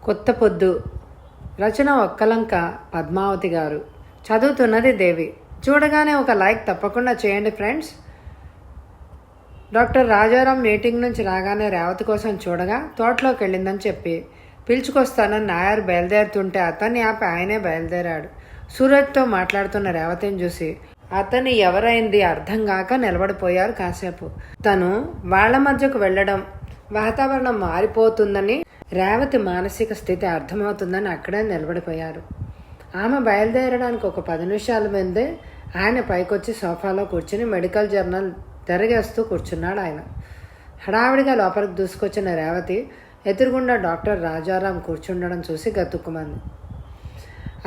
కొత్త పొద్దు. రచన ఒక్కలంక పద్మావతి గారు. చదువుతున్నది దేవి. చూడగానే ఒక లైక్ తప్పకుండా చేయండి ఫ్రెండ్స్. డాక్టర్ రాజారాం మీటింగ్ నుంచి రాగానే రేవతి కోసం చూడగా తోటలోకి వెళ్ళిందని చెప్పి పిలుచుకొస్తానని నాయర్ బయలుదేరుతుంటే అతన్ని ఆపి ఆయనే బయలుదేరాడు. సూరజ్తో మాట్లాడుతున్న రేవతిని చూసి అతని ఎవరైంది అర్థం కాక నిలబడిపోయారు కాసేపు. తను వాళ్ల మధ్యకు వెళ్ళడం వాతావరణం మారిపోతుందని, రేవతి మానసిక స్థితి అర్థమవుతుందని అక్కడే నిలబడిపోయారు. ఆమె బయలుదేరడానికి ఒక 10 నిమిషాల ముందే ఆయన పైకొచ్చి సోఫాలో కూర్చుని మెడికల్ జర్నల్ తిరగేస్తూ కూర్చున్నాడు. ఆయన హడావిడిగా లోపలికి దూసుకొచ్చిన రేవతి ఎదురుగుండా డాక్టర్ రాజారాం కూర్చుండడం చూసి గతుక్కుమంది.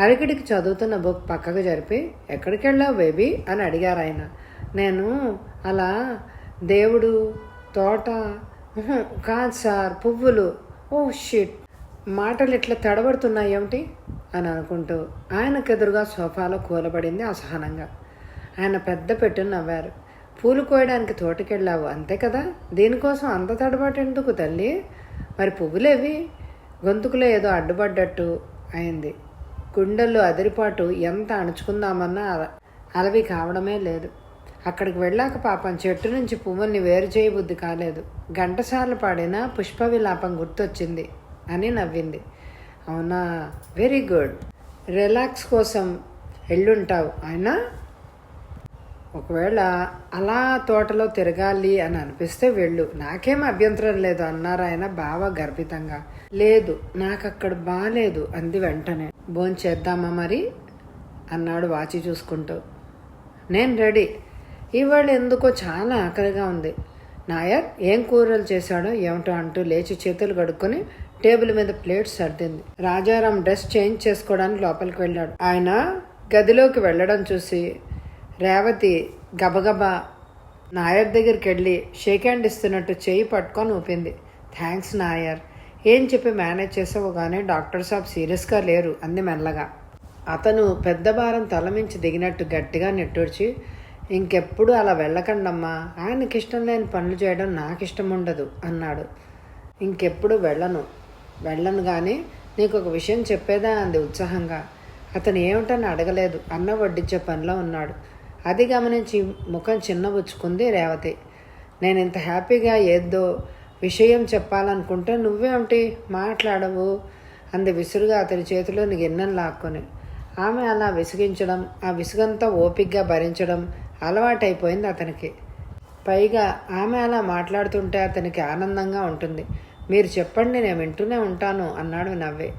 అరికిడికి చదువుతున్న బుక్ పక్కకు జరిపి, ఎక్కడికి వెళ్ళావు బేబీ అని అడిగారు ఆయన. నేను అలా దేవుడు, తోట, కాదు సార్, పువ్వులు. ఓ షిట్, మాటలు ఇట్లా తడబడుతున్నాయి ఏమిటి అని అనుకుంటూ ఆయనకెదురుగా సోఫాలో కూలబడింది అసహనంగా. ఆయన పెద్ద పెట్టుని నవ్వారు. పూలు కోయడానికి తోటకెళ్ళావు అంతే కదా, దీనికోసం అంత తడబాటు ఎందుకు తల్లి? మరి పువ్వులేవి? గొంతుకులో ఏదో అడ్డుపడ్డట్టు అయింది. గుండెల్లో అదిరిపాటు ఎంత అణుచుకుందామన్నా అలవి కావడమే లేదు. అక్కడికి వెళ్ళాక పాపం చెట్టు నుంచి పువ్వుల్ని వేరు చేయబుద్ధి కాలేదు. గంటసార్లు పాడిన పుష్ప విలాపం గుర్తొచ్చింది అని నవ్వింది. అవునా, వెరీ గుడ్. రిలాక్స్ కోసం ఎళ్ళుంటావు. అయినా ఒకవేళ అలా తోటలో తిరగాలి అని అనిపిస్తే వెళ్ళు, నాకేం అభ్యంతరం లేదు అన్నారు ఆయన బాగా గర్భితంగా. లేదు, నాకు అక్కడ బాగాలేదు అంది వెంటనే. భోంచేద్దామా మరి అన్నాడు వాచి చూసుకుంటూ. నేను రెడీ. ఇవాళ ఎందుకో చాలా ఆకలిగా ఉంది. నాయర్ ఏం కూరలు చేశాడో ఏమిటో అంటూ లేచి చేతులు కడుక్కొని టేబుల్ మీద ప్లేట్స్ సర్దింది. రాజారాం డ్రెస్ చేంజ్ చేసుకోవడానికి లోపలికి వెళ్ళాడు. ఆయన గదిలోకి వెళ్ళడం చూసి రేవతి గబగబా నాయర్ దగ్గరికి వెళ్ళి షేక్ హ్యాండ్ ఇస్తున్నట్టు చేయి పట్టుకొని ఊపింది. థ్యాంక్స్ నాయర్. ఏం చెప్పి మేనేజ్ చేసావు కానీ డాక్టర్ సాబ్ సీరియస్గా లేరు అంది మెల్లగా. అతను పెద్ద భారం తలమించి దిగినట్టు గట్టిగా నెట్టూర్చి, ఇంకెప్పుడు అలా వెళ్ళకండమ్మా, ఆయనకి ఇష్టం లేని పనులు చేయడం నాకు ఇష్టం ఉండదు అన్నాడు. ఇంకెప్పుడు వెళ్ళను కానీ నీకు ఒక విషయం చెప్పేదా అంది ఉత్సాహంగా. అతను ఏమిటని అడగలేదు, అన్న వడ్డించే పనిలో ఉన్నాడు. అది గమనించి ముఖం చిన్నబుచ్చుకుంది రేవతి. నేను ఇంత హ్యాపీగా ఏదో విషయం చెప్పాలనుకుంటే నువ్వేమిటి మాట్లాడవు అంది విసురుగా అతని చేతిలోని గిన్నెను లాక్కొని. ఆమె అలా విసిగించడం, ఆ విసుగంతా ఓపిగ్గా భరించడం అలవాటైపోయింది అతనికి. పైగా ఆమె అలా మాట్లాడుతుంటే అతనికి ఆనందంగా ఉంటుంది. మీరు చెప్పండి, నేను వింటూనే ఉంటాను అన్నాడు నవ్వే.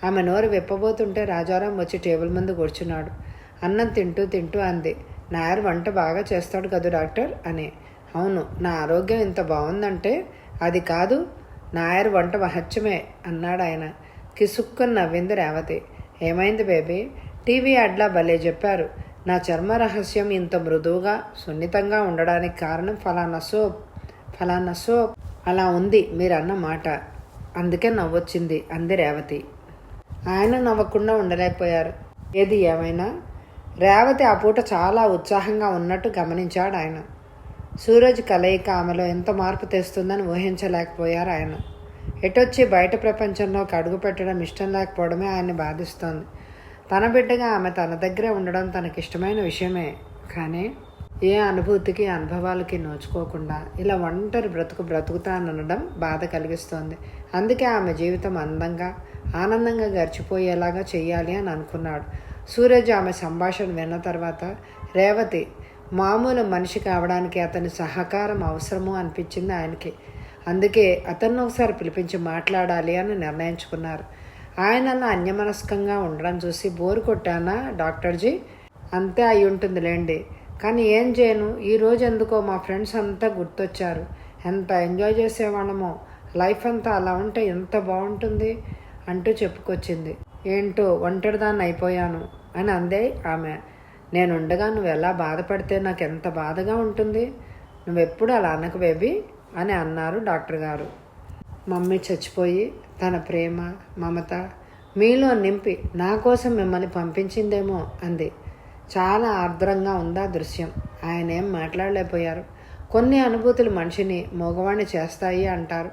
ఆమె నోరు విప్పబోతుంటే రాజారాం వచ్చి టేబుల్ ముందు కూర్చున్నాడు. అన్నం తింటూ అంది, నాయర్ వంట బాగా చేస్తాడు కదా డాక్టర్ అని. అవును, నా ఆరోగ్యం ఇంత బాగుందంటే అది కాదు, నాయర్ వంట మహత్యమే అన్నాడు ఆయన. కిసుక్కుని నవ్వింది రేవతి. ఏమైంది బేబీ? టీవీ యాడ్లా భలే చెప్పారు. నా చర్మ రహస్యం ఇంత మృదువుగా సున్నితంగా ఉండడానికి కారణం ఫలానా సోప్ అలా ఉంది మీరన్న మాట, అందుకే నవ్వొచ్చింది అంది రేవతి. ఆయన నవ్వకుండా ఉండలేకపోయారు. ఏది ఏమైనా రేవతి ఆ పూట చాలా ఉత్సాహంగా ఉన్నట్టు గమనించాడు ఆయన. సూరజ్ కలయిక ఆమెలో ఎంత మార్పు తెస్తుందని ఊహించలేకపోయారు ఆయన. ఎటొచ్చి బయట ప్రపంచంలోకి అడుగు పెట్టడం ఇష్టం లేకపోవడమే ఆయన్ని బాధిస్తోంది. తన బిడ్డగా ఆమె తన దగ్గరే ఉండడం తనకిష్టమైన విషయమే. కానీ ఏ అనుభూతికి అనుభవాలకి నోచుకోకుండా ఇలా ఒంటరి బ్రతుకుతాననడం బాధ కలిగిస్తోంది. అందుకే ఆమె జీవితం అందంగా ఆనందంగా గడిచిపోయేలాగా చెయ్యాలి అని అనుకున్నాడు. సూరజ్ ఆమె సంభాషణ విన్న తర్వాత రేవతి మామూలు మనిషి కావడానికి అతని సహకారం అవసరము అనిపించింది ఆయనకి. అందుకే అతన్ని ఒకసారి పిలిపించి మాట్లాడాలి అని నిర్ణయించుకున్నారు. ఆయన అలా అన్యమనస్కంగా ఉండడం చూసి బోరు కొట్టానా డాక్టర్జీ? అంతే అయి ఉంటుందిలేండి, కానీ ఏం చేయను, ఈరోజు ఎందుకో మా ఫ్రెండ్స్ అంతా గుర్తొచ్చారు. ఎంత ఎంజాయ్ చేసేవాళ్ళమో, లైఫ్ అంతా అలా ఉంటే ఎంత బాగుంటుంది అంటూ చెప్పుకొచ్చింది. ఏంటో ఒంటరిదాన్ని అయిపోయాను అని అందే ఆమె. నేనుండగా నువ్వు ఎలా బాధపడితే నాకు ఎంత బాధగా ఉంటుంది. నువ్వెప్పుడు అలా అనకు బేబీ అని అన్నారు డాక్టర్ గారు. మమ్మీ చచ్చిపోయి తన ప్రేమ మమత మీలో నింపి నా కోసం మిమ్మల్ని పంపించిందేమో అంది. చాలా ఆర్ద్రంగా ఉందా దృశ్యం. ఆయన ఏం మాట్లాడలేకపోయారు. కొన్ని అనుభూతులు మనిషిని మగవాణ్ణి చేస్తాయి అంటారు.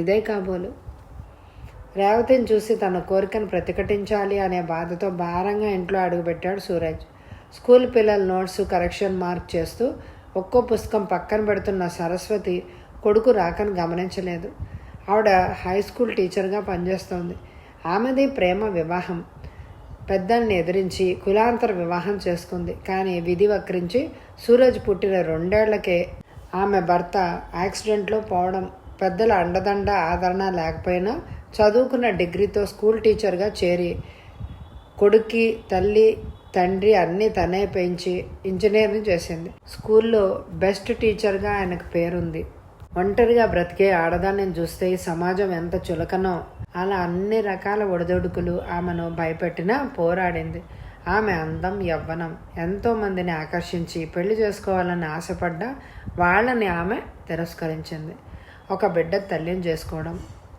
ఇదే కాబోలు. రేవతిని చూసి తన కోరికను ప్రతిఘటించాలి అనే బాధతో భారంగా ఇంట్లో అడుగుపెట్టాడు సూరజ్. స్కూల్ పిల్లల నోట్స్ కరెక్షన్ మార్క్ చేస్తూ ఒక్కో పుస్తకం పక్కన పెడుతున్న సరస్వతి కొడుకు రాకను గమనించలేదు. ఆవిడ హై స్కూల్ టీచర్గా పనిచేస్తోంది. ఆమెది ప్రేమ వివాహం. పెద్దల్ని ఎదిరించి కులాంతర వివాహం చేసుకుంది. కానీ విధి వక్రించి సూరజ్ పుట్టిన 2 ఏళ్లకే ఆమె భర్త యాక్సిడెంట్లో పోవడం, పెద్దల అండదండ ఆదరణ లేకపోయినా చదువుకున్న డిగ్రీతో స్కూల్ టీచర్గా చేరి కొడుక్కి తల్లి తండ్రి అన్నీ తనే పెంచి ఇంజనీరింగ్ చేసింది. స్కూల్లో బెస్ట్ టీచర్గా ఆయనకు పేరుంది. ఒంటరిగా బ్రతికే ఆడదాన్ని చూస్తే ఈ సమాజం ఎంత చులకనో అలా అన్ని రకాల ఒడిదొడుకులు ఆమెను భయపెట్టినా పోరాడింది. ఆమె అందం, యవ్వనం ఎంతోమందిని ఆకర్షించి పెళ్లి చేసుకోవాలని ఆశపడ్డా వాళ్ళని ఆమె తిరస్కరించింది. ఒక బిడ్డ తల్లిని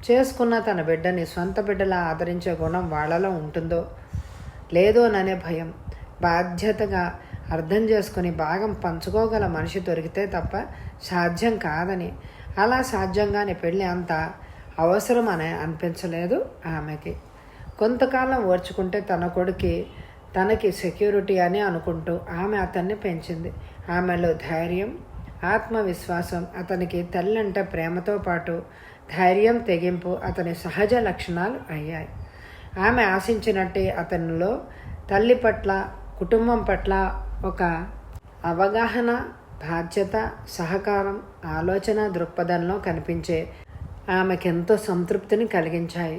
చేసుకున్న తన బిడ్డని సొంత బిడ్డలా ఆదరించే గుణం వాళ్ళలో ఉంటుందో లేదోననే భయం. బాధ్యతగా అర్థం చేసుకుని భాగం పంచుకోగల మనిషి దొరికితే తప్ప సాధ్యం కాదని, అలా సాధ్యంగానే పెళ్ళి అంత అవసరం అని అనిపించలేదు ఆమెకి. కొంతకాలం ఓర్చుకుంటే తన కొడుకి తనకి సెక్యూరిటీ అని అనుకుంటూ ఆమె అతన్ని పెంచింది. ఆమెలో ధైర్యం, ఆత్మవిశ్వాసం, అతనికి తల్లంటే ప్రేమతో పాటు ధైర్యం, తెగింపు అతని సహజ లక్షణాలు అయ్యాయి. ఆమె ఆశించినట్టే అతనిలో తల్లి పట్ల, కుటుంబం పట్ల ఒక అవగాహన, బాధ్యత, సహకారం, ఆలోచన దృక్పథంలో కనిపించే ఆమెకెంతో సంతృప్తిని కలిగించాయి.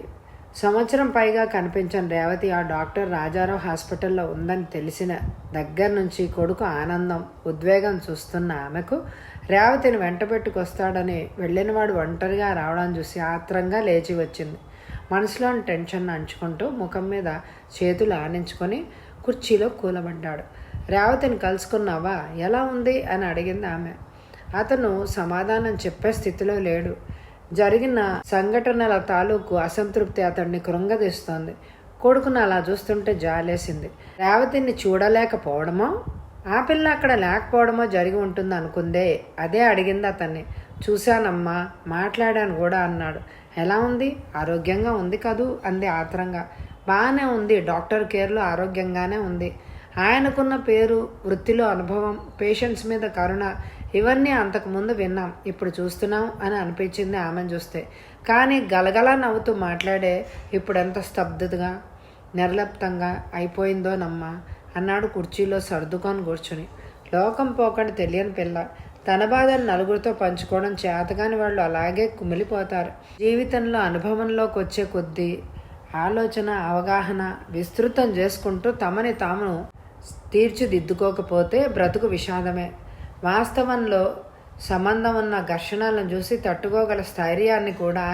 సంవత్సరం పైగా కనిపించని రేవతి ఆ డాక్టర్ రాజారావు హాస్పిటల్లో ఉందని తెలిసిన దగ్గర నుంచి కొడుకు ఆనందం, ఉద్వేగం చూస్తున్న ఆమెకు రేవతిని వెంట పెట్టుకొస్తాడని వెళ్ళినవాడు ఒంటరిగా రావడం చూసి ఆత్రంగా లేచి వచ్చింది. మనసులోని టెన్షన్ అంచుకుంటూ ముఖం మీద చేతులు ఆనించుకొని కుర్చీలో కూలబడ్డాడు. రేవతిని కలుసుకున్నావా, ఎలా ఉంది అని అడిగింది ఆమె. అతను సమాధానం చెప్పే స్థితిలో లేడు. జరిగిన సంఘటనల తాలూకు అసంతృప్తి అతన్ని కృంగదీస్తోంది. కొడుకును అలా చూస్తుంటే జాలేసింది. రేవతిని చూడలేకపోవడమో, ఆ పిల్ల అక్కడ లేకపోవడమో జరిగి ఉంటుంది అనుకుందే. అదే అడిగింది అతన్ని. చూశానమ్మా, మాట్లాడాను కూడా అన్నాడు. ఎలా ఉంది? ఆరోగ్యంగా ఉంది కదూ అంది ఆత్రంగా. బాగానే ఉంది, డాక్టర్ కేర్లో ఆరోగ్యంగానే ఉంది. ఆయనకున్న పేరు, వృత్తిలో అనుభవం, పేషెంట్స్ మీద కరుణ ఇవన్నీ అంతకుముందు విన్నాం, ఇప్పుడు చూస్తున్నాం అని అనిపించింది ఆమెను చూస్తే. కానీ గలగలా నవ్వుతూ మాట్లాడే ఇప్పుడెంత స్తబ్దతగా, నిర్లిప్తంగా అయిపోయిందోనమ్మా అన్నాడు కుర్చీలో సర్దుకొని కూర్చుని. లోకం పోకని తెలియని పిల్ల. తన బాధను నలుగురితో పంచుకోవడం చేతగాని వాళ్ళు అలాగే కుమిలిపోతారు. జీవితంలో అనుభవంలోకి వచ్చే కొద్దీ ఆలోచన, అవగాహన విస్తృతం చేసుకుంటూ తమని తాము తీర్చిదిద్దుకోకపోతే బ్రతుకు విషాదమే. వాస్తవంలో సంబంధం ఉన్న ఘర్షణలను చూసి తట్టుకోగల స్థైర్యాన్ని కూడా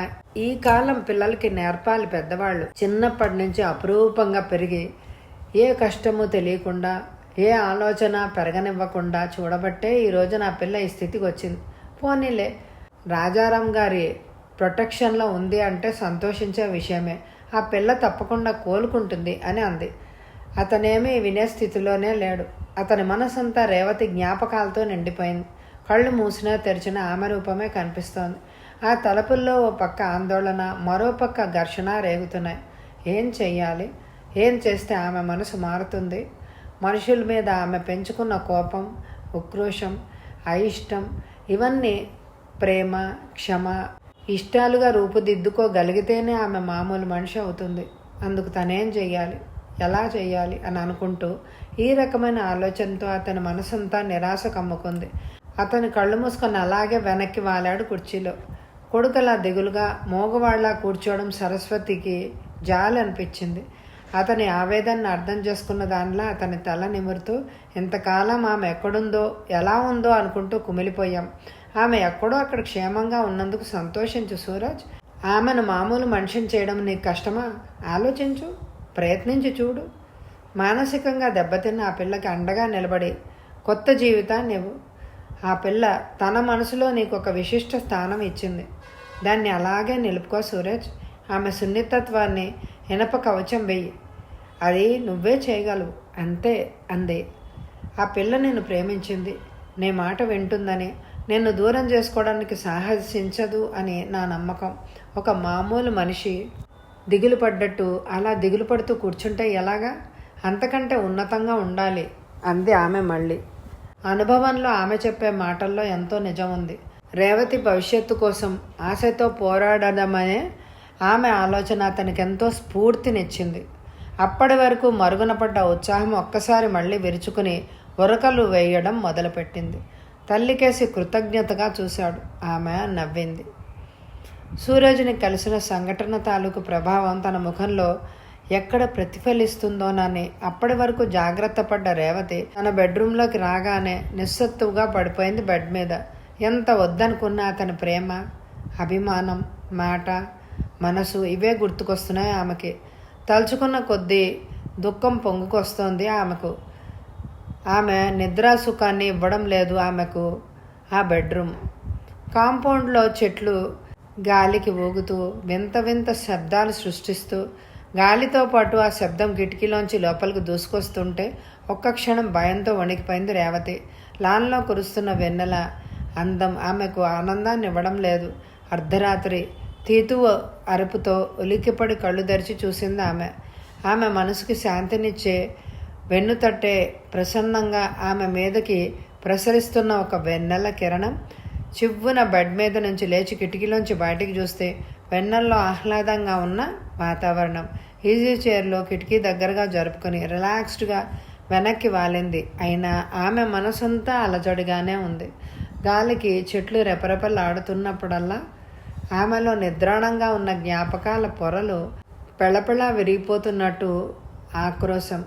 ఈ కాలం పిల్లలకి నేర్పాలి పెద్దవాళ్ళు. చిన్నప్పటి నుంచి అపురూపంగా పెరిగి ఏ కష్టము తెలియకుండా, ఏ ఆలోచన పెరగనివ్వకుండా చూడబట్టే ఈరోజు నా పిల్ల ఈ స్థితికి వచ్చింది. పోనీలే, రాజారాం గారి ప్రొటెక్షన్లో ఉంది అంటే సంతోషించే విషయమే. ఆ పిల్ల తప్పకుండా కోలుకుంటుంది అని అంది. అతనేమీ వినే స్థితిలోనే లేడు. అతని మనసంతా రేవతి జ్ఞాపకాలతో నిండిపోయింది. కళ్ళు మూసినా తెరిచిన ఆమె రూపమే కనిపిస్తోంది. ఆ తలుపుల్లో ఓ పక్క ఆందోళన, మరో పక్క ఘర్షణ రేగుతున్నాయి. ఏం చెయ్యాలి? ఏం చేస్తే ఆమె మనసు మారుతుంది? మనుషుల మీద ఆమె పెంచుకున్న కోపం, ఉక్రోషం, అయిష్టం ఇవన్నీ ప్రేమ, క్షమ, ఇష్టాలుగా రూపుదిద్దుకోగలిగితేనే ఆమె మామూలు మనిషి అవుతుంది. అందుకు తనేం చెయ్యాలి, ఎలా చెయ్యాలి అని అనుకుంటూ ఈ రకమైన ఆలోచనతో అతని మనసంతా నిరాశ కమ్ముకుంది. అతని కళ్ళు మూసుకొని అలాగే వెనక్కి వాలాడు కుర్చీలో. కొడుకలా దిగులుగా మోగవాళ్లా కూర్చోవడం సరస్వతికి జాలి అనిపించింది. అతని ఆవేదనను అర్థం చేసుకున్న దానిలా అతని తల నిమురుతూ, ఇంతకాలం ఆమె ఎక్కడుందో, ఎలా ఉందో అనుకుంటూ కుమిలిపోయాం. ఆమె ఎక్కడో అక్కడ క్షేమంగా ఉన్నందుకు సంతోషించు సూరజ్. ఆమెను మామూలు మనిషిని చేయడం నీకు కష్టమా? ఆలోచించు, ప్రయత్నించి చూడు. మానసికంగా దెబ్బతిన్న ఆ పిల్లకి అండగా నిలబడి కొత్త జీవితాన్ని ఇవ్వు. ఆ పిల్ల తన మనసులో నీకు ఒక విశిష్ట స్థానం ఇచ్చింది. దాన్ని అలాగే నిలుపుకో సూరజ్. ఆమె సున్నితత్వాన్ని ఇనప కవచం వెయ్యి. అది నువ్వే చేయగలవు అంతే అంది. ఆ పిల్ల నిన్ను ప్రేమించింది, నీ మాట వింటుందని, నిన్ను దూరం చేసుకోవడానికి సాహసించదు అని నా నమ్మకం. ఒక మామూలు మనిషి దిగులు పడ్డట్టు. అలా దిగులు పడుతూ కూర్చుంటే ఎలాగా? అంతకంటే ఉన్నతంగా ఉండాలి అంది ఆమె మళ్ళీ. అనుభవంలో ఆమె చెప్పే మాటల్లో ఎంతో నిజం ఉంది. రేవతి భవిష్యత్తు కోసం ఆశతో పోరాడదమనే ఆమె ఆలోచన అతనికెంతో స్ఫూర్తినిచ్చింది. అప్పటి వరకు మరుగున పడ్డ ఉత్సాహం ఒక్కసారి మళ్ళీ విరుచుకుని ఉరకలు వేయడం మొదలుపెట్టింది. తల్లికేసి కృతజ్ఞతగా చూశాడు. ఆమె నవ్వింది. సూరజ్ని కలిసిన సంఘటన తాలూకు ప్రభావం తన ముఖంలో ఎక్కడ ప్రతిఫలిస్తుందోనని అప్పటి వరకు జాగ్రత్త పడ్డ రేవతి తన బెడ్రూంలోకి రాగానే నిస్సత్తువుగా పడిపోయింది బెడ్ మీద. ఎంత వద్దనుకున్నా అతని ప్రేమ, అభిమానం, మాట, మనసు ఇవే గుర్తుకొస్తున్నాయి ఆమెకి. తలుచుకున్న కొద్దీ దుఃఖం పొంగుకొస్తోంది ఆమెకు. ఆమె నిద్రాసుఖాన్ని ఇవ్వడం లేదు ఆమెకు ఆ బెడ్రూమ్. కాంపౌండ్లో చెట్లు గాలికి ఊగుతూ వింత వింత శబ్దాలు సృష్టిస్తూ, గాలితో పాటు ఆ శబ్దం కిటికీలోంచి లోపలికి దూసుకొస్తుంటే ఒక్క క్షణం భయంతో వణికిపోయింది రేవతి. లాన్లో కురుస్తున్న వెన్నెల అందం ఆమెకు ఆనందాన్ని ఇవ్వడం లేదు. అర్ధరాత్రి తీతువ అరుపుతో ఉలిక్కిపడి కళ్ళు తెరిచి చూసింది ఆమె. ఆమె మనసుకి శాంతినిచ్చే వెన్నుతట్టే ప్రసన్నంగా ఆమె మీదకి ప్రసరిస్తున్న ఒక వెన్నెల కిరణం. చివ్వున బెడ్ మీద నుంచి లేచి కిటికీలోంచి బయటికి చూస్తే వెన్నెల్లో ఆహ్లాదంగా ఉన్న వాతావరణం. ఈజీ చైర్లో కిటికీ దగ్గరగా జరుపుకొని రిలాక్స్డ్గా వెనక్కి వాలింది. అయినా ఆమె మనసంతా అలజడిగానే ఉంది. గాలికి చెట్లు రెపరెపలాడుతున్నప్పుడల్లా ఆమెలో నిద్రాణంగా ఉన్న జ్ఞాపకాల పొరలు పెళపెళ విరిగిపోతున్నట్టు ఆక్రోశం.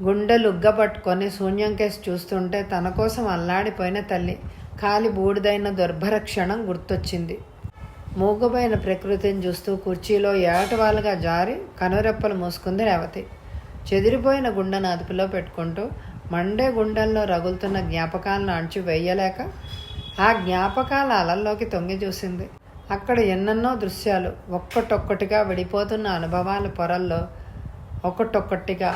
గుండెలుగ్గబట్టుకొని శూన్యం కేసి చూస్తుంటే తన కోసం అల్లాడిపోయిన తల్లి కాలి బూడిదైన దుర్భర క్షణం గుర్తొచ్చింది. మూగబోయిన ప్రకృతిని చూస్తూ కుర్చీలో ఏటవాలుగా జారి కనురెప్పలు మూసుకుంది రేవతి. చెదిరిపోయిన గుండెను అదుపులో పెట్టుకుంటూ మండే గుండెల్లో రగులుతున్న జ్ఞాపకాలను అణచివేయలేక ఆ జ్ఞాపకాల అలల్లోకి తొంగి చూసింది. అక్కడ ఎన్నెన్నో దృశ్యాలు ఒక్కటొక్కటిగా విడిపోతున్న అనుభవాల పొరల్లో ఒక్కటొక్కటిగా.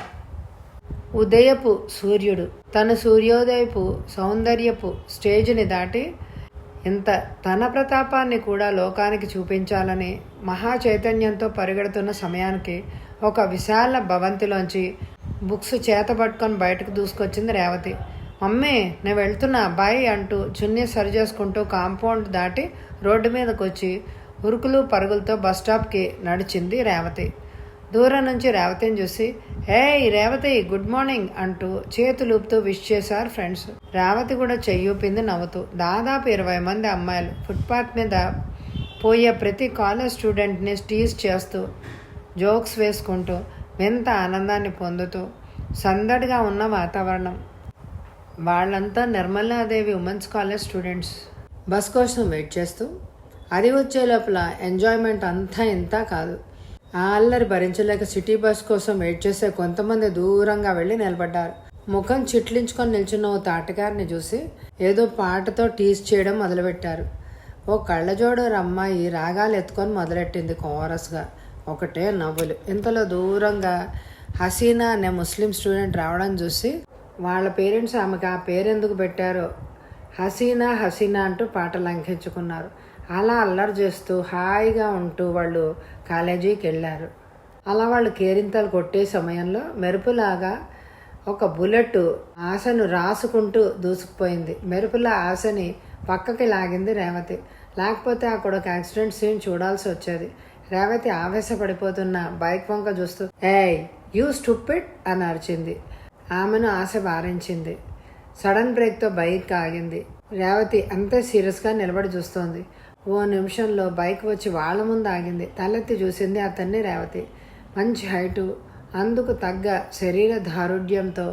ఉదయపు సూర్యుడు తన సూర్యోదయపు సౌందర్యపు స్టేజ్ని దాటి ఇంత తన ప్రతాపాన్ని కూడా లోకానికి చూపించాలని మహా చైతన్యంతో పరిగెడుతున్న సమయానికి ఒక విశాల భవంతిలోంచి బుక్స్ చేతపట్టుకొని బయటకు దూసుకొచ్చింది రేవతి. మమ్మీ, నేను వెళ్తున్నా, బాయ్ అంటూ చున్నీ సరి చేసుకుంటూ కాంపౌండ్ దాటి రోడ్డు మీదకి వచ్చి ఉరుకులు పరుగులతో బస్టాప్కి నడిచింది రేవతి. దూరం నుంచి రేవతిని చూసి, ఏయ్ రేవతి, గుడ్ మార్నింగ్ అంటూ చేతులూపుతూ విష్ చేశారు ఫ్రెండ్స్. రేవతి కూడా చెయ్యూపింది నవ్వుతూ. దాదాపు 20 మంది అమ్మాయిలు ఫుట్పాత్ మీద పోయే ప్రతి కాలేజ్ స్టూడెంట్ని టీజ్ చేస్తూ జోక్స్ వేసుకుంటూ వింత ఆనందాన్ని పొందుతూ సందడిగా ఉన్న వాతావరణం. వాళ్ళంతా Nirmala Devi women's college students. Bus కోసం వెయిట్ చేస్తూ అది వచ్చే లోపల ఎంజాయ్మెంట్ అంతా ఇంత కాదు. ఆ అల్లరి భరించలేక సిటీ బస్ కోసం వెయిట్ చేసే కొంతమంది దూరంగా వెళ్ళి నిలబడ్డారు. ముఖం చిట్లించుకొని నిల్చున్న ఓ తాటగారిని చూసి ఏదో పాటతో టీజ్ చేయడం మొదలుపెట్టారు. ఓ కళ్ళజోడు అమ్మాయి రాగాలు ఎత్తుకొని మొదలెట్టింది కోరస్గా. ఒకటే నవ్వులు. ఇంతలో దూరంగా హసీనా అనే ముస్లిం స్టూడెంట్ రావడం చూసి వాళ్ళ పేరెంట్స్ ఆమెకు ఆ పేరెందుకు పెట్టారో హసీనా హసీనా అంటూ పాట లంఘించుకున్నారు. అలా అల్లరి చేస్తూ హాయిగా ఉంటూ వాళ్ళు కాలేజీకి వెళ్ళారు. అలా వాళ్ళు కేరింతలు కొట్టే సమయంలో మెరుపులాగా ఒక బుల్లెట్ ఆశను రాసుకుంటూ దూసుకుపోయింది. మెరుపుల ఆశని పక్కకి లాగింది రేవతి. లేకపోతే అక్కడ ఒక యాక్సిడెంట్ సీన్ చూడాల్సి వచ్చేది. రేవతి ఆవేశపడిపోతున్న బైక్ వంక చూస్తూ, ఏయ్ యూ స్టూపిడ్ అని అరిచింది. ఆమెను ఆశ వారించింది. సడన్ బ్రేక్తో బైక్ ఆగింది. రేవతి అంతే సీరియస్గా నిలబడి చూస్తోంది. ఓ నిమిషంలో బైక్ వచ్చి వాళ్ళ ముందు ఆగింది. తలెత్తి చూసింది అతన్ని రేవతి. మంచి హైటు, అందుకు తగ్గ శరీర దారుఢ్యంతో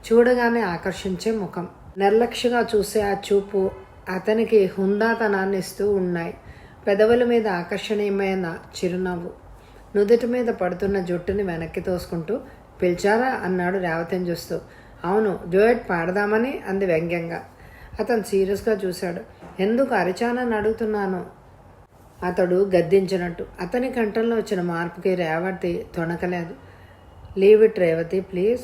చూడగానే ఆకర్షించే ముఖం. నిర్లక్ష్యంగా చూసే ఆ చూపు అతనికి హుందాతనాన్ని ఇస్తూ ఉన్నాయి. పెదవుల మీద ఆకర్షణీయమైన చిరునవ్వు. నుదుటి మీద పడుతున్న జుట్టుని వెనక్కి తోసుకుంటూ, పిలిచారా అన్నాడు రేవతిని చూస్తూ. అవును, డ్యూయట్ పాడదామని అంది వ్యంగ్యంగా. అతను సీరియస్గా చూశాడు. ఎందుకు అరిచానని అడుగుతున్నాను అతడు గద్దించినట్టు. అతని కంఠంలో వచ్చిన మార్పుకి రేవతి తొణకలేదు. లీవ్ ఇట్ రేవతి ప్లీజ్,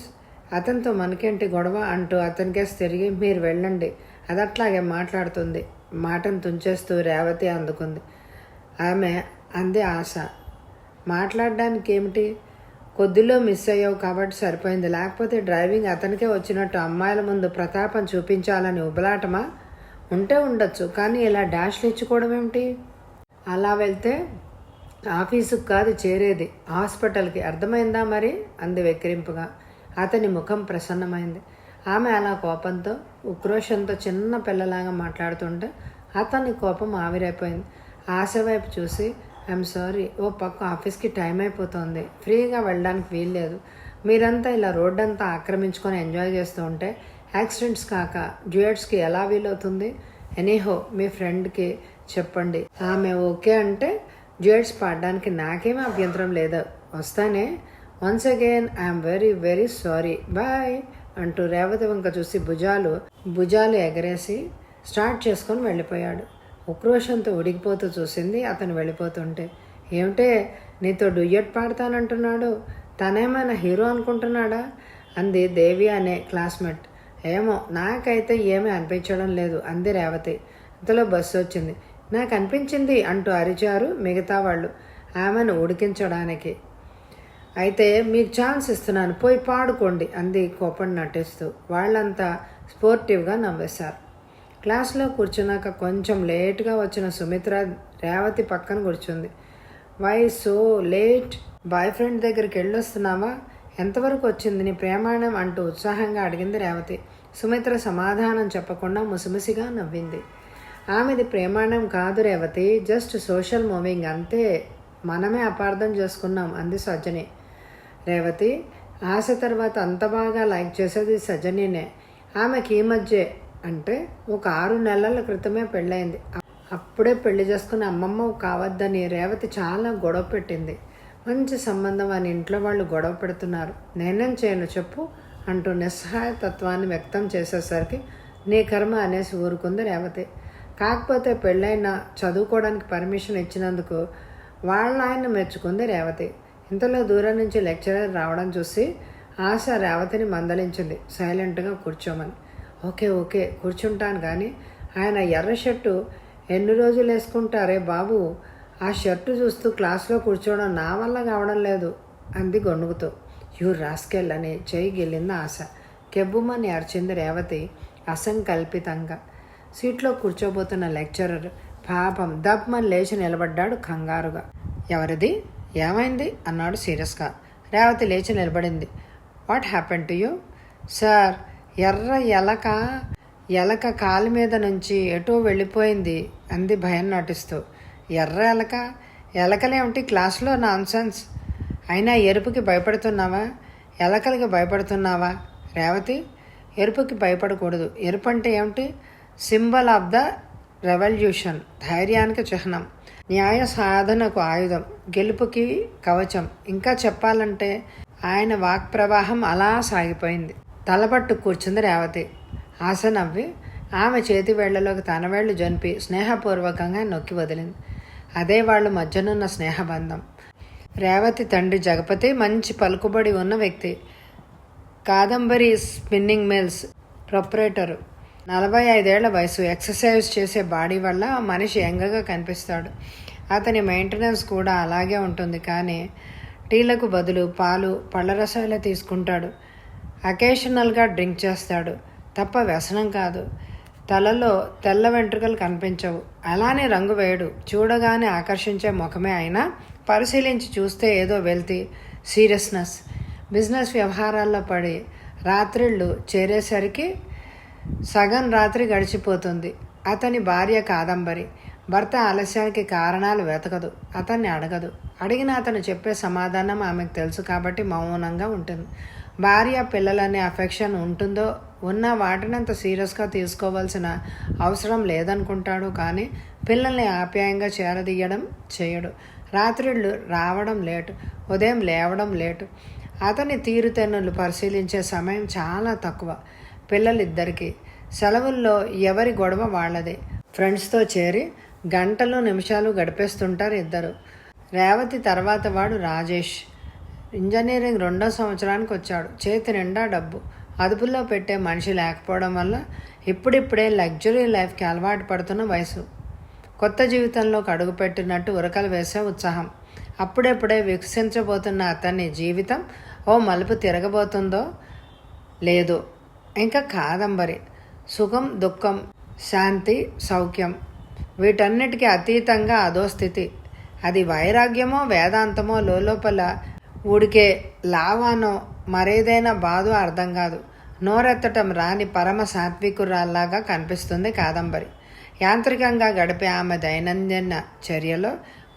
అతనితో మనకేంటి గొడవ అంటూ అతనికేసి తిరిగి, మీరు వెళ్ళండి, అది అట్లాగే మాట్లాడుతుంది. మాటను తుంచేస్తూ రేవతి అందుకుంది. ఆమె అంది ఆశ. మాట్లాడడానికి ఏమిటి, కొద్దిలో మిస్ అయ్యావు కాబట్టి సరిపోయింది, లేకపోతే డ్రైవింగ్ అతనికే వచ్చినట్టు అమ్మాయిల ముందు ప్రతాపం చూపించాలని ఉబలాటమా? ఉంటే ఉండొచ్చు, కానీ ఇలా డాష్లు ఇచ్చుకోవడం ఏమిటి? అలా వెళ్తే ఆఫీసుకు కాదు చేరేది, హాస్పిటల్కి, అర్థమైందా మరి? అంది వెక్కిరింపుగా. అతని ముఖం ప్రసన్నమైంది. ఆమె అలా కోపంతో ఉక్రోషంతో చిన్న పిల్లలాగా మాట్లాడుతుంటే అతని కోపం ఆవిరైపోయింది. ఆశ వైపు చూసి, ఐఎమ్ సారీ, ఓ పక్క ఆఫీస్కి టైం అయిపోతుంది, ఫ్రీగా వెళ్ళడానికి వీల్లేదు. మీరంతా ఇలా రోడ్డంతా ఆక్రమించుకొని ఎంజాయ్ చేస్తూ ఉంటే యాక్సిడెంట్స్ కాక డ్యూయట్స్కి ఎలా వీలవుతుంది? ఎనీహో మీ ఫ్రెండ్కి చెప్పండి, ఆమె ఓకే అంటే డ్యూయట్స్ పాడడానికి నాకేమీ అభ్యంతరం లేదు, వస్తానే. Once again I'm very very sorry, bye అంటూ రేవతి వంక చూసి భుజాలు ఎగరేసి స్టార్ట్ చేసుకొని వెళ్ళిపోయాడు. ఉక్రోషంతో ఉడికిపోతూ చూసింది అతను వెళ్ళిపోతుంటే. ఏమిటే, నీతో డ్యూయట్ పాడతానంటున్నాడు, తనేమైనా హీరో అనుకుంటున్నాడా? అంది దేవి అనే క్లాస్మేట్. ఏమో, నాకైతే ఏమీ అనిపించడం లేదు అంది రేవతి. ఇంతలో బస్సు వచ్చింది. నాకు అనిపించింది అంటూ అరిచారు మిగతా వాళ్ళు ఆమెను ఉడికించడానికి. అయితే మీకు ఛాన్స్ ఇస్తున్నాను, పోయి పాడుకోండి అంది కోపం నటిస్తూ. వాళ్ళంతా స్పోర్టివ్గా నవ్వేశారు. క్లాస్లో కూర్చున్నాక కొంచెం లేట్గా వచ్చిన సుమిత్ర రేవతి పక్కన కూర్చుంది. Why so late? Boyfriend దగ్గరికి వెళ్ళొస్తున్నావా? ఎంతవరకు వచ్చింది నీ ప్రయాణం అంటూ ఉత్సాహంగా అడిగింది రేవతి. సుమిత్ర సమాధానం చెప్పకుండా ముసిముసిగా నవ్వింది. ఆమెది ప్రయాణం కాదు రేవతి, జస్ట్ సోషల్ మూవింగ్ అంతే, మనమే అపార్థం చేసుకున్నాం అంది సజ్జని. రేవతి, ఆశ తర్వాత అంత బాగా లైక్ చేసేది సజ్జనినే. ఆమెకి ఈ మధ్య అంటే ఒక 6 నెలల క్రితమే పెళ్ళైంది. అప్పుడే పెళ్లి చేసుకుని అమ్మమ్మ కావద్దని రేవతి చాలా గొడవ పెట్టింది. మంచి సంబంధం అని ఇంట్లో వాళ్ళు గొడవ పెడుతున్నారు, నేనేం చేయను చెప్పు అంటూ నిస్సహాయతత్వాన్ని వ్యక్తం చేసేసరికి నీ కర్మ అనేసి ఊరుకుంది రేవతి. కాకపోతే పెళ్ళైనా చదువుకోవడానికి పర్మిషన్ ఇచ్చినందుకు వాళ్ళ ఆయన మెచ్చుకుంది రేవతి. ఇంతలో దూరం నుంచి లెక్చరర్ రావడం చూసి ఆశ రేవతిని మందలించింది సైలెంట్గా కూర్చోమని. ఓకే ఓకే కూర్చుంటాను, కానీ ఆయన ఎర్ర షర్టు ఎన్ని రోజులు వేసుకుంటారే బాబు, ఆ షర్టు చూస్తూ క్లాస్లో కూర్చోవడం నా వల్ల కావడం లేదు అంది గొణుగుతూ. యూ రాస్కెల్ అని చెయ్యి గిల్లింది ఆశ. కెబ్బుమని అరిచింది రేవతి అసంకల్పితంగా. సీట్లో కూర్చోబోతున్న లెక్చరర్ పాపం దబ్మని లేచి నిలబడ్డాడు కంగారుగా. ఎవరిది, ఏమైంది అన్నాడు సీరియస్గా. రేవతి లేచి నిలబడింది. What happen to you? Sir, ఎర్ర ఎలక కాలు మీద నుంచి ఎటో వెళ్ళిపోయింది అంది భయం నటిస్తూ. ఎర్ర ఎలకలేమిటి క్లాస్లో నాన్సెన్స్? అయినా ఎరుపుకి భయపడుతున్నావా, ఎలకలకి భయపడుతున్నావా? రేవతి, ఎరుపుకి భయపడకూడదు. ఎరుపు అంటే ఏమిటి? సింబల్ ఆఫ్ ద రెవల్యూషన్, ధైర్యానికి చిహ్నం, న్యాయ సాధనకు ఆయుధం, గెలుపుకి కవచం. ఇంకా చెప్పాలంటే ఆయన వాక్ ప్రవాహం అలా సాగిపోయింది. తలపట్టు కూర్చుంది రేవతి. ఆశ నవ్వి ఆమె చేతి వేళ్లలోకి తన వేళ్లు జనిపి స్నేహపూర్వకంగా నొక్కి వదిలింది. అదే వాళ్ళు మధ్యనున్న స్నేహబంధం. రేవతి తండ్రి జగపతి మంచి పలుకుబడి ఉన్న వ్యక్తి, కాదంబరి స్పిన్నింగ్ మిల్స్ ప్రొపరేటరు. 45 ఏళ్ల వయసు, ఎక్సర్సైజ్ చేసే బాడీ వల్ల మనిషి యంగగా కనిపిస్తాడు. అతని మెయింటెనెన్స్ కూడా అలాగే ఉంటుంది. కానీ టీలకు బదులు పాలు, పళ్ళ రసాయలు తీసుకుంటాడు. అకేషనల్గా డ్రింక్ చేస్తాడు తప్ప వ్యసనం కాదు. తలలో తెల్ల వెంట్రుకలు కనిపించవు, అలానే రంగు వేయడు. చూడగానే ఆకర్షించే ముఖమే అయినా పరిశీలించి చూస్తే ఏదో వెల్తి, సీరియస్నెస్. బిజినెస్ వ్యవహారాల్లో పడి రాత్రిళ్ళు చేరేసరికి సగం రాత్రి గడిచిపోతుంది. అతని భార్య కాదంబరి. భర్త ఆలస్యానికి కారణాలు వెతకదు, అతన్ని అడగదు. అడిగిన అతను చెప్పే సమాధానం ఆమెకు తెలుసు కాబట్టి మౌనంగా ఉంటుంది. భార్య పిల్లలనే అఫెక్షన్ ఉంటుందో, ఉన్న వాటినంత సీరియస్గా తీసుకోవాల్సిన అవసరం లేదనుకుంటాడు. కానీ పిల్లల్ని ఆప్యాయంగా చేరదీయడం చేయడు. రాత్రిళ్ళు రావడం లేటు, ఉదయం లేవడం లేటు. అతని తీరుతెన్నులు పరిశీలించే సమయం చాలా తక్కువ. పిల్లలిద్దరికీ సెలవుల్లో ఎవరి గొడవ వాళ్ళదే. ఫ్రెండ్స్తో చేరి గంటలు నిమిషాలు గడిపేస్తుంటారు ఇద్దరు. రేవతి తర్వాత వాడు రాజేష్. ఇంజనీరింగ్ 2వ సంవత్సరానికి వచ్చాడు. చేతి నిండా డబ్బు, అదుపులో పెట్టే మనిషి లేకపోవడం వల్ల ఇప్పుడిప్పుడే లగ్జరీ లైఫ్కి అలవాటు పడుతున్న వయసు. కొత్త జీవితంలోకి అడుగుపెట్టినట్టు ఉరకలు వేసే ఉత్సాహం. అప్పుడెప్పుడే వికసించబోతున్న అతని జీవితం ఓ మలుపు తిరగబోతుందో లేదో. ఇంకా కాదంబరి సుఖం, దుఃఖం, శాంతి, సౌఖ్యం వీటన్నిటికీ అతీతంగా అదో స్థితి. అది వైరాగ్యమో వేదాంతమో లోపల ఉడికే లావానో మరేదైనా బాధో అర్థం కాదు. నోరెత్తటం రాని పరమ సాత్వికురాల్లాగా కనిపిస్తుంది కాదంబరి. యాంత్రికంగా గడిపే ఆమె దైనందిన చర్యలో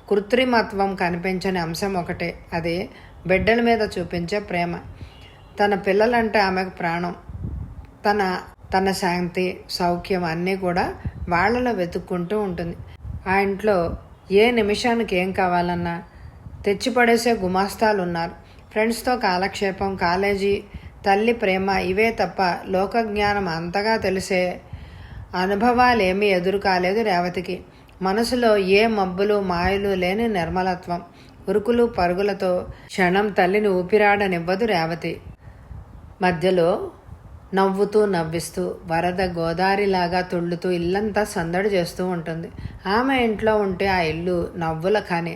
కృత్రిమత్వం కనిపించని అంశం ఒకటే, అది బిడ్డల మీద చూపించే ప్రేమ. తన పిల్లలంటే ఆమెకు ప్రాణం. తన శాంతి, సౌఖ్యం అన్నీ కూడా వాళ్లలో వెతుక్కుంటూ ఉంటుంది. ఆ ఇంట్లో ఏ నిమిషానికి ఏం కావాలన్నా తెచ్చిపడేసే గుమాస్తాలు ఉన్నారు. ఫ్రెండ్స్తో కాలక్షేపం, కాలేజీ, తల్లి ప్రేమ ఇవే తప్ప లోకజ్ఞానం అంతగా తెలిసే అనుభవాలేమీ ఎదురు కాలేదు రేవతికి. మనసులో ఏ మబ్బులు మాయలు లేని నిర్మలత్వం. ఉరుకులు పరుగులతో క్షణం తల్లిని ఊపిరాడనివ్వదు రేవతి. మధ్యలో నవ్వుతూ నవ్విస్తూ వరద గోదారిలాగా తుళ్ళుతూ ఇల్లంతా సందడి చేస్తూ ఉంటుంది. ఆమె ఇంట్లో ఉంటే ఆ ఇల్లు నవ్వుల ఖాని.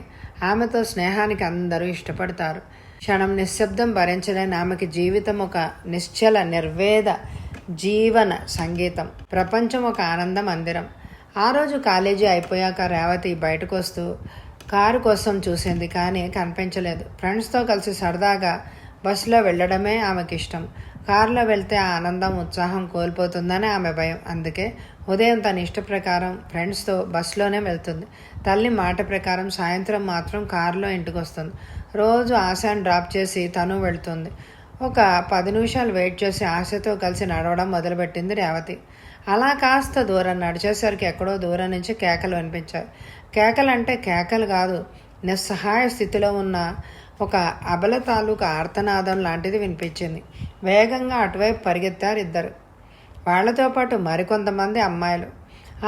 ఆమెతో స్నేహానికి అందరూ ఇష్టపడతారు. క్షణం నిశ్శబ్దం భరించలేని ఆమెకి జీవితం ఒక నిశ్చల నిర్వేద జీవన సంగీతం. ప్రపంచం ఒక ఆనంద మందిరం. ఆ రోజు కాలేజీ అయిపోయాక రేవతి బయటకు వస్తూ కారు కోసం చూసింది, కానీ కనిపించలేదు. ఫ్రెండ్స్తో కలిసి సరదాగా బస్సులో వెళ్ళడమే ఆమెకి ఇష్టం. కారులో వెళ్తే ఆ ఆనందం, ఉత్సాహం కోల్పోతుందని ఆమె భయం. అందుకే ఉదయం తన ఇష్ట ప్రకారం ఫ్రెండ్స్తో బస్సులోనే వెళ్తుంది. తల్లి మాట ప్రకారం సాయంత్రం మాత్రం కారులో ఇంటికి వస్తుంది. రోజు ఆశని డ్రాప్ చేసి తను వెళ్తుంది. ఒక 10 నిమిషాలు వెయిట్ చేసి ఆశతో కలిసి నడవడం మొదలుపెట్టింది రేవతి. అలా కాస్త దూరం నడిచేసరికి ఎక్కడో దూరం నుంచి కేకలు వినిపించాయి. కేకలంటే కేకలు కాదు, నిస్సహాయ స్థితిలో ఉన్న ఒక అబల తాలూకు ఆర్తనాదం లాంటిది వినిపించింది. వేగంగా అటువైపు పరిగెత్తారు ఇద్దరు, వాళ్లతో పాటు మరికొంతమంది అమ్మాయిలు.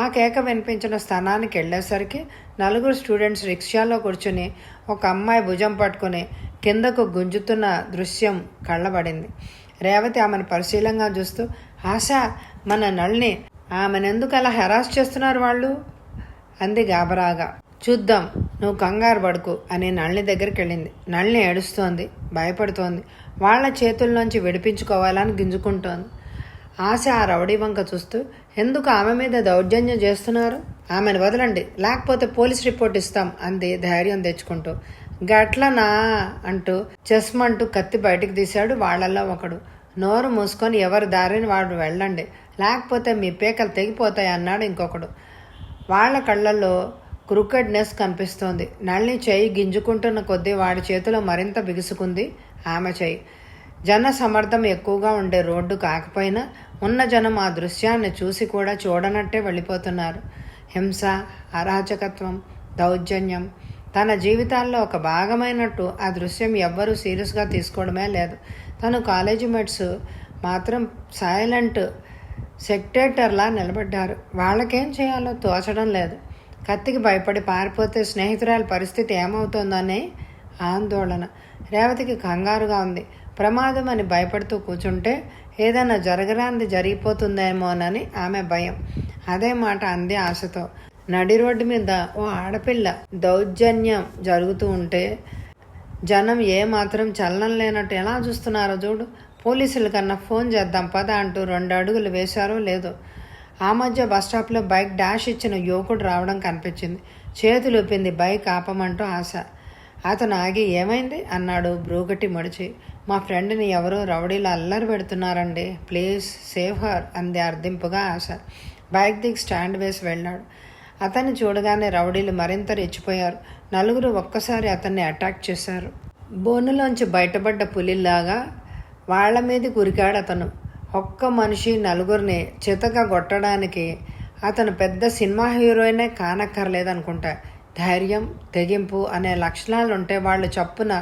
ఆ కేక వినిపించిన స్థానానికి వెళ్ళేసరికి 4 స్టూడెంట్స్ రిక్షాలో కూర్చుని ఒక అమ్మాయి భుజం పట్టుకుని కిందకు గుంజుతున్న దృశ్యం కళ్ళబడింది. రేవతి ఆమెను పరిశీలంగా చూస్తూ, ఆశా, మన నళిని, ఆమెనెందుకు అలా హెరాస్ చేస్తున్నారు వాళ్ళు అంది గాబరాగా. చూద్దాం, నువ్వు కంగారు పడుకు అని నళిని దగ్గరికి వెళ్ళింది. నళిని ఏడుస్తోంది, భయపడుతోంది. వాళ్ల చేతుల్లోంచి విడిపించుకోవాలని గింజుకుంటోంది. ఆశ ఆ రౌడీ వంక చూస్తూ, ఎందుకు ఆమె మీద దౌర్జన్యం చేస్తున్నారు? ఆమెను వదలండి, లేకపోతే పోలీస్ రిపోర్ట్ ఇస్తాం అంది ధైర్యం తెచ్చుకుంటూ. గట్లనా అంటూ చెస్మంటూ కత్తి బయటికి తీశాడు వాళ్లలో ఒకడు. నోరు మూసుకొని ఎవరి దారిని వాడు వెళ్ళండి, లేకపోతే మీ పేకలు తెగిపోతాయి అన్నాడు ఇంకొకడు. వాళ్ల కళ్ళల్లో క్రూకెడ్నెస్ కనిపిస్తోంది. నళిని చెయ్యి గింజుకుంటున్న కొద్దీ వాడి చేతిలో మరింత బిగుసుకుంది ఆమె చెయ్యి. జన సమర్థం ఎక్కువగా ఉండే రోడ్డు కాకపోయినా ఉన్న జనం ఆ దృశ్యాన్ని చూసి కూడా చూడనట్టే వెళ్ళిపోతున్నారు. హింస, అరాచకత్వం, దౌర్జన్యం తన జీవితాల్లో ఒక భాగమైనట్టు ఆ దృశ్యం ఎవ్వరూ సీరియస్గా తీసుకోవడమే లేదు. తను కాలేజీ మేట్స్ మాత్రం సైలెంట్ సెక్టేటర్లా నిలబడ్డారు. వాళ్ళకేం చేయాలో తోచడం లేదు. కత్తికి భయపడి పారిపోతే స్నేహితురాల పరిస్థితి ఏమవుతుందనే ఆందోళన. రేవతికి కంగారుగా ఉంది. ప్రమాదం అని భయపడుతూ కూర్చుంటే ఏదైనా జరగరాంది జరిగిపోతుందేమోనని ఆమె భయం. అదే మాట అంది ఆశతో. నడి రోడ్డు మీద ఓ ఆడపిల్ల దౌర్జన్యం జరుగుతూ ఉంటే జనం ఏమాత్రం చలనం లేనట్టు ఎలా చూస్తున్నారో చూడు. పోలీసుల కన్నా ఫోన్ చేద్దాం పద అంటూ 2 అడుగులు వేశారో లేదో. ఆ మధ్య బస్టాప్లో బైక్ డాష్ ఇచ్చిన యువకుడు రావడం కనిపించింది. చేతులు ఊపింది బైక్ ఆపమంటూ ఆశ. అతను ఆగి, ఏమైంది అన్నాడు బ్రూగటి మడిచి. మా ఫ్రెండ్ని ఎవరో రౌడీలు అల్లరి పెడుతున్నారండి, ప్లీజ్ సేవ్ హర్ అంది అర్థింపుగా ఆశ. బైక్ దిగి స్టాండ్ వేసి వెళ్ళాడు. అతన్ని చూడగానే రౌడీలు మరింత రెచ్చిపోయారు. 4 ఒక్కసారి అతన్ని అటాక్ చేశారు. బోనులోంచి బయటపడ్డ పులిలాగా వాళ్ల మీద కురికాడు అతను. ఒక్క మనిషి 4 చితక కొట్టడానికి అతను పెద్ద సినిమా హీరోయినే కానక్కర్లేదనుకుంటా. ధైర్యం, తెగింపు అనే లక్షణాలుంటే వాళ్ళు చప్పున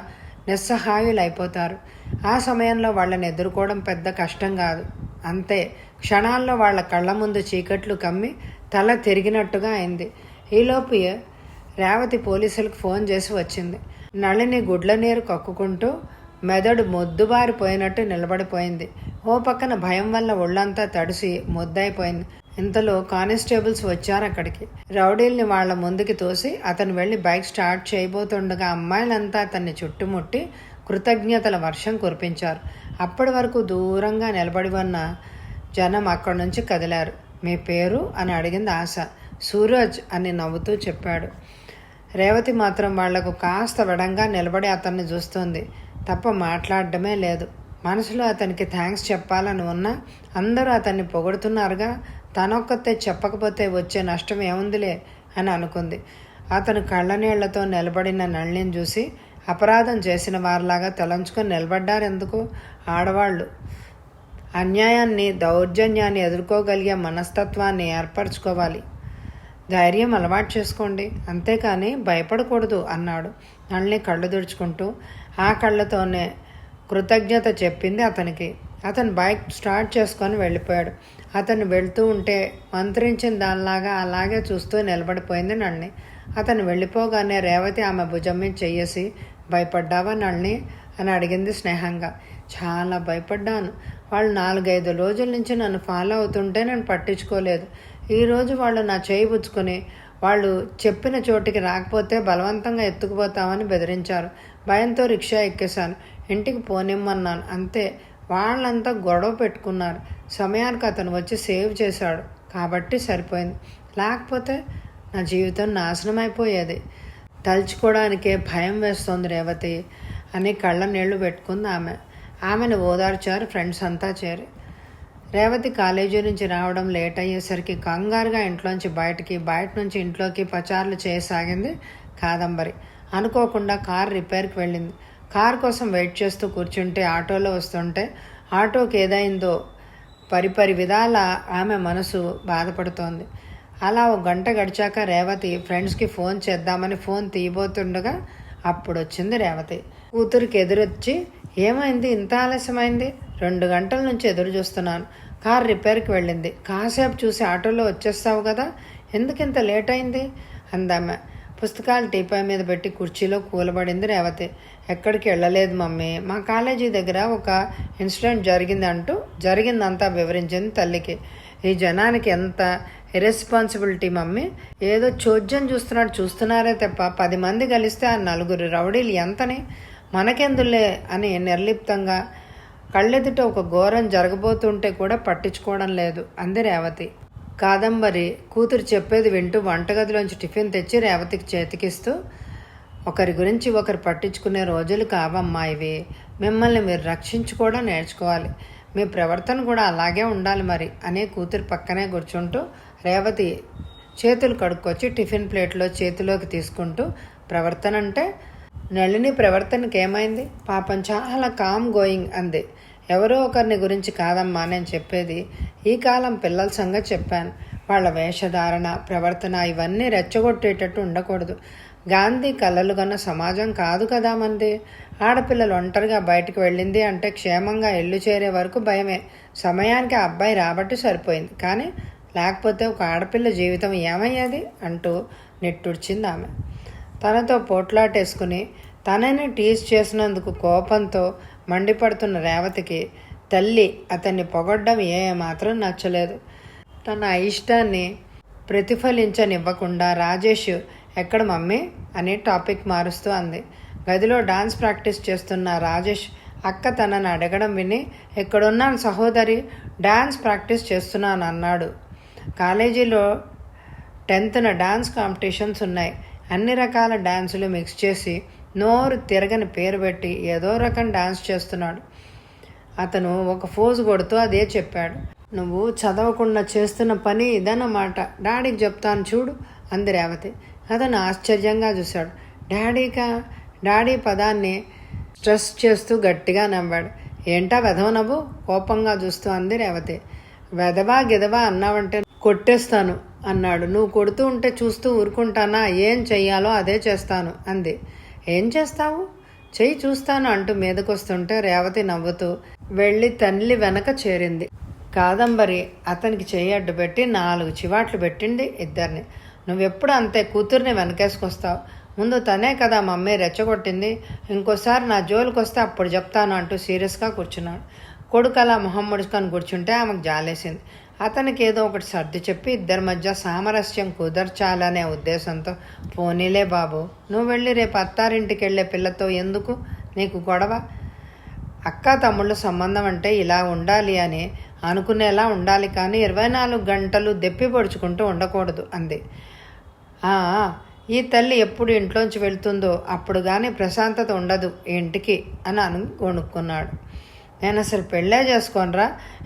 నిస్సహాయులైపోతారు. ఆ సమయంలో వాళ్ళని ఎదుర్కోవడం పెద్ద కష్టం కాదు. అంతే, క్షణాల్లో వాళ్ళ కళ్ళ ముందు చీకట్లు కమ్మి తల తిరిగినట్టుగా అయింది. ఈలోపు రేవతి పోలీసులకు ఫోన్ చేసి వచ్చింది. నళిని గుడ్ల నీరు కక్కుకుంటూ మెదడు మొద్దుబారిపోయినట్టు నిలబడిపోయింది. ఓ పక్కన భయం వల్ల ఒళ్ళంతా తడిసి ముద్దైపోయింది. ఇంతలో కానిస్టేబుల్స్ వచ్చారు అక్కడికి. రౌడీల్ని వాళ్ల ముందుకి తోసి అతను వెళ్లి బైక్ స్టార్ట్ చేయబోతుండగా అమ్మాయిలంతా అతన్ని చుట్టుముట్టి కృతజ్ఞతల వర్షం కురిపించారు. అప్పటి వరకు దూరంగా నిలబడి ఉన్న జనం అక్కడి నుంచి కదిలారు. మీ పేరు అని అడిగింది ఆశ. సూరజ్ అని నవ్వుతూ చెప్పాడు. రేవతి మాత్రం వాళ్లకు కాస్త వెడంగా నిలబడి అతన్ని చూస్తుంది తప్ప మాట్లాడడమే లేదు. మనసులో అతనికి థ్యాంక్స్ చెప్పాలని ఉన్నా అందరూ అతన్ని పొగుడుతున్నారుగా, తనొక్కతే చెప్పకపోతే వచ్చే నష్టం ఏముందిలే అని అనుకుంది. అతను కళ్ళనీళ్లతో నిలబడిన నళిని చూసి అపరాధం చేసిన వారిలాగా తలంచుకొని నిలబడ్డారెందుకు? ఆడవాళ్ళు అన్యాయాన్ని, దౌర్జన్యాన్ని ఎదుర్కోగలిగే మనస్తత్వాన్ని ఏర్పరచుకోవాలి. ధైర్యం అలవాటు చేసుకోండి, అంతేకాని భయపడకూడదు అన్నాడు నళిని కళ్ళు తుడుచుకుంటూ. ఆ కళ్ళతోనే కృతజ్ఞత చెప్పింది అతనికి. అతను బైక్ స్టార్ట్ చేసుకొని వెళ్ళిపోయాడు. అతను వెళ్తూ ఉంటే మంత్రించిన దానిలాగా అలాగే చూస్తూ నిలబడిపోయింది నళిని. అతను వెళ్ళిపోగానే రేవతి ఆమె భుజం మీద చెయ్యేసి, భయపడ్డావా నళిని అని అడిగింది స్నేహంగా. చాలా భయపడ్డాను. వాళ్ళు 4-5 రోజుల నుంచి నన్ను ఫాలో అవుతుంటే నేను పట్టించుకోలేదు. ఈరోజు వాళ్ళు నా చేయి పుచ్చుకొని వాళ్ళు చెప్పిన చోటికి రాకపోతే బలవంతంగా ఎత్తుకుపోతామని బెదిరించారు. భయంతో రిక్షా ఎక్కేశాను. ఇంటికి పోనిమ్మన్నాను, అంతే. వాళ్ళంతా గొడవ పెట్టుకున్నారు. సమయానికి అతను వచ్చి సేవ్ చేశాడు కాబట్టి సరిపోయింది. లేకపోతే నా జీవితం నాశనం అయిపోయేది. తలుచుకోవడానికే భయం వేస్తోంది రేవతి అని కళ్ళ నీళ్లు పెట్టుకుంది ఆమె. ఆమెను ఓదార్చారు ఫ్రెండ్స్ అంతా చేరి. రేవతి కాలేజీ నుంచి రావడం లేట్ అయ్యేసరికి కంగారుగా ఇంట్లోంచి బయట నుంచి ఇంట్లోకి పచార్లు చేయసాగింది కాదంబరి. అనుకోకుండా కార్ రిపేర్కి వెళ్ళింది. కార్ కోసం వెయిట్ చేస్తూ కూర్చుంటే ఆటోలో వస్తుంటే ఆటోకి ఏదైందో పరిపరి విధాల ఆమె మనసు బాధపడుతోంది. అలా 1 గంట గడిచాక రేవతి ఫ్రెండ్స్కి ఫోన్ చేద్దామని ఫోన్ తీయబోతుండగా అప్పుడు వచ్చింది రేవతి. కూతురికి ఎదురొచ్చి, ఏమైంది ఇంత ఆలస్యమైంది? 2 గంటల నుంచి ఎదురు చూస్తున్నాను. కార్ రిపేర్కి వెళ్ళింది. కాసేపు చూసి ఆటోలో వచ్చేస్తావు కదా, ఎందుకింత లేట్ అయింది అందామె. పుస్తకాలు టీపై మీద పెట్టి కుర్చీలో కూలబడింది రేవతి. ఎక్కడికి వెళ్ళలేదు మమ్మీ, మా కాలేజీ దగ్గర ఒక ఇన్సిడెంట్ జరిగిందంతా వివరించింది తల్లికి. ఈ జనానికి ఎంత ఇర్రెస్పాన్సిబిలిటీ మమ్మీ, ఏదో చోద్యం చూస్తున్నారే తప్ప 10 మంది కలిస్తే ఆ 4 రౌడీలు ఎంతని, మనకెందులే అని నిర్లిప్తంగా కళ్ళెదుట ఒక ఘోరం జరగబోతుంటే కూడా పట్టించుకోవడం లేదు అంది రేవతి. కాదంబరి కూతురు చెప్పేది వింటూ వంటగదిలోంచి టిఫిన్ తెచ్చి రేవతికి చేతికిస్తూ, ఒకరి గురించి ఒకరు పట్టించుకునే రోజులు కావమ్మా ఇవి. మిమ్మల్ని మీరు రక్షించుకోవడం నేర్చుకోవాలి. మీ ప్రవర్తన కూడా అలాగే ఉండాలి మరి అని కూతురు పక్కనే కూర్చుంటూ రేవతి చేతులు కడుక్కొచ్చి టిఫిన్ ప్లేట్లో చేతిలోకి తీసుకుంటూ, ప్రవర్తన అంటే నళిని ప్రవర్తనకి ఏమైంది? పాపం చాలా కామ్ గోయింగ్ అంది. ఎవరో ఒకరిని గురించి కాదమ్మా నేను చెప్పేది. ఈ కాలం పిల్లల సంగతి చెప్పాను. వాళ్ళ వేషధారణ, ప్రవర్తన ఇవన్నీ రెచ్చగొట్టేటట్టు ఉండకూడదు. గాంధీ కలలు కన్న సమాజం కాదు కదా మంది. ఆడపిల్లలు ఒంటరిగా బయటకు వెళ్ళింది అంటే క్షేమంగా ఇల్లు చేరే వరకు భయమే. సమయానికి ఆ అబ్బాయి రాబట్టి సరిపోయింది. కానీ లేకపోతే ఒక ఆడపిల్ల జీవితం ఏమయ్యేది అంటూ నిట్టూర్చింది ఆమె. తనతో పోట్లాటేసుకుని తనని టీజ్ చేసినందుకు కోపంతో మండిపడుతున్న రేవతికి తల్లి అతన్ని పొగడ్డం ఏమాత్రం నచ్చలేదు. తన ఇష్టాన్ని ప్రతిఫలించనివ్వకుండా రాజేష్ ఎక్కడ మమ్మీ అని టాపిక్ మారుస్తూ అంది. గదిలో డాన్స్ ప్రాక్టీస్ చేస్తున్న రాజేష్ అక్క తనని అడగడం విని, ఎక్కడున్నాను సహోదరి, డాన్స్ ప్రాక్టీస్ చేస్తున్నాను అన్నాడు. కాలేజీలో 10th డాన్స్ కాంపిటీషన్స్ ఉన్నాయి. అన్ని రకాల డాన్సులు మిక్స్ చేసి నోరు తిరగని పేరు పెట్టి ఏదో రకం డాన్స్ చేస్తున్నాడు. అతను ఒక ఫోజు కొడుతూ అదే చెప్పాడు. నువ్వు చదవకుండా చేస్తున్న పని ఇదన్నమాట, డాడీకి చెప్తాను చూడు అంది రేవతి. అతను ఆశ్చర్యంగా చూశాడు. డాడీ పదాన్ని స్ట్రెస్ చేస్తూ గట్టిగా నవ్వాడు. ఏంటా వెధవ నవ్వు కోపంగా చూస్తూ అంది రేవతి. వెధవా గిదవా అన్నావంటే కొట్టేస్తాను అన్నాడు. నువ్వు కొడుతూ ఉంటే చూస్తూ ఊరుకుంటానా? ఏం చెయ్యాలో అదే చేస్తాను అంది. ఏం చేస్తావు? చెయ్యి చూస్తాను అంటూ మీదకొస్తుంటే రేవతి నవ్వుతూ వెళ్ళి తల్లి వెనక చేరింది. కాదంబరి అతనికి చెయ్యి అడ్డుపెట్టి 4 చివాట్లు పెట్టింది ఇద్దరిని. నువ్వెప్పుడు అంతే కూతుర్ని వెనకేసుకొస్తావు. ముందు తనే కదా మమ్మీ రెచ్చగొట్టింది. ఇంకోసారి నా జోలికి వస్తే అప్పుడు చెప్తాను అంటూ సీరియస్గా కూర్చున్నాడు. కొడుకు అలా మొహం ముడుచుకొని కూర్చుంటే ఆమెకు జాలేసింది. అతనికి ఏదో ఒకటి సర్ది చెప్పి ఇద్దరి మధ్య సామరస్యం కుదర్చాలనే ఉద్దేశంతో, పోనీలే బాబు, నువ్వు వెళ్ళి రేపు అత్తారింటికి వెళ్ళే పిల్లతో ఎందుకు నీకు గొడవ? అక్క తమ్ముళ్ళ సంబంధం అంటే ఇలా ఉండాలి అని అనుకునేలా ఉండాలి, కానీ 24 గంటలు దెప్పి పొడుచుకుంటూ ఉండకూడదు అంది. ఈ తల్లి ఎప్పుడు ఇంట్లోంచి వెళ్తుందో అప్పుడు కానీ ప్రశాంతత ఉండదు ఇంటికి అని కొనుక్కున్నాడు. నేను అసలు పెళ్ళే చేసుకోనరా,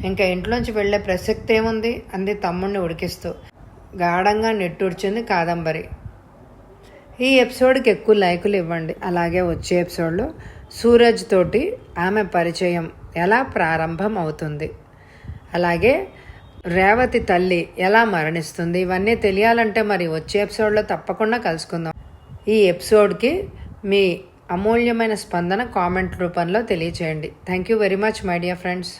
ఇంకా ఇంట్లోంచి వెళ్ళే ప్రసక్తి ఏముంది అంది తమ్ముడిని ఉడికిస్తూ. గాఢంగా నిట్టూర్చింది కాదంబరి. ఈ ఎపిసోడ్కి ఎక్కువ లైకులు ఇవ్వండి. అలాగే వచ్చే ఎపిసోడ్లో సూరజ్ తోటి ఆమె పరిచయం ఎలా ప్రారంభం అవుతుంది, అలాగే రేవతి తల్లి ఎలా మరణిస్తుంది, ఇవన్నీ తెలియాలంటే మరి వచ్చే ఎపిసోడ్లో తప్పకుండా కలుసుకుందాం. ఈ ఎపిసోడ్కి మీ అమూల్యమైన స్పందన కామెంట్ రూపంలో తెలియచేయండి. Thank you very much my dear friends.